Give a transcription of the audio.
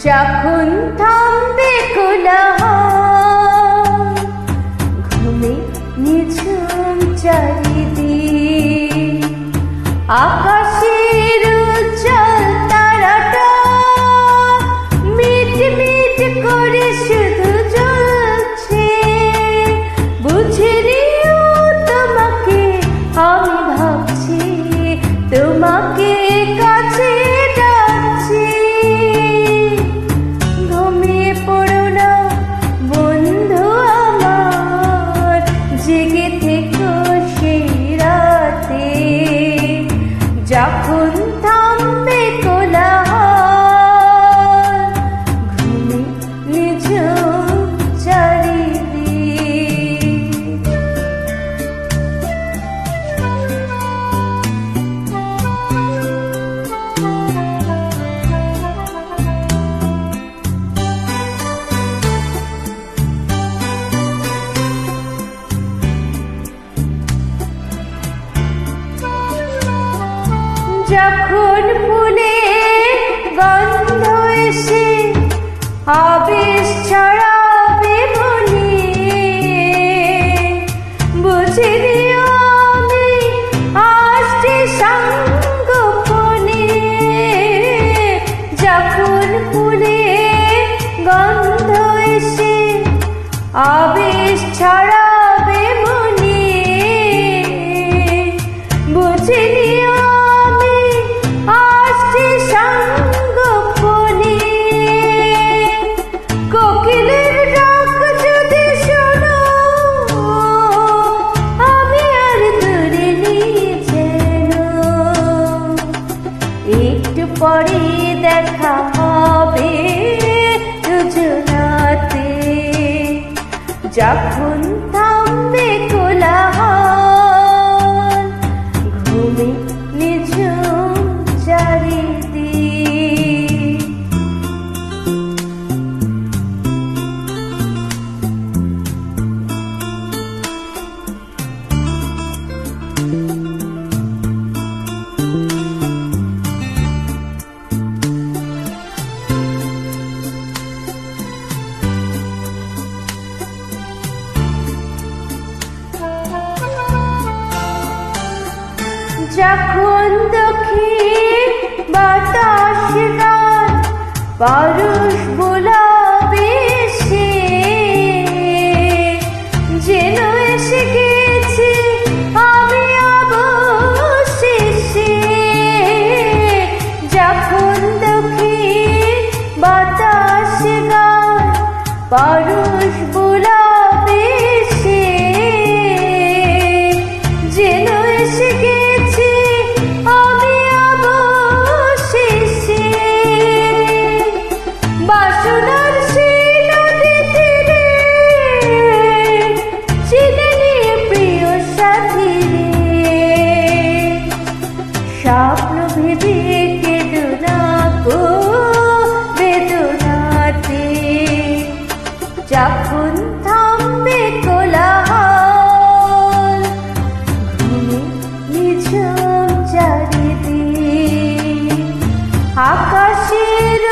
যখন থামবে কোলাহল, ঘুমে নিঝুম চারিদিক, আকাশের উজ্জ্বল তারাটা মিট মিট করে শুধু জ্বলছে। বুঝে নিও তোমাকে আমি ভাবছি, তোমাকে কাছে ডাকছি। ঘুমিয়ে পড়ো না বন্ধু আমার, জেগে থেকো সেই রাতে। যখন থামবে কোলাহল, ঘুমে নিঝুম চারিদিক। যখন ফুলে গন্ধ এসে আবেশ ছড়াবে মনে, বুঝে নিও আমি আসছি সঙ্গোপনে। যখন ফুলে গন্ধ এসে আবেশ ছড়াবে মনে, বুঝে নিও পরে দেখা হবে দুজনাতে। যখন থামবে কোলাহল, ঘুমে নিঝুম চারিদিক। যখন দক্ষিণ বাতাস গান পরশ বোলাবে সে, যেন এসে গেছি আমি অবশেষে। যখন দক্ষিণ বাতাস গান পরশ বোলাবে সে, যেন এসে গেছি আমি অবশেষে। বাসনার সেই নদী তীরে চিনে নিয়ে প্রিয় সাথী রে, স্বপ্ন ভেবে কেঁদো না গো বেদনাতে। যখন থামবে কোলাহল, ঘুমে নিঝুম চারিদিক, আকাশের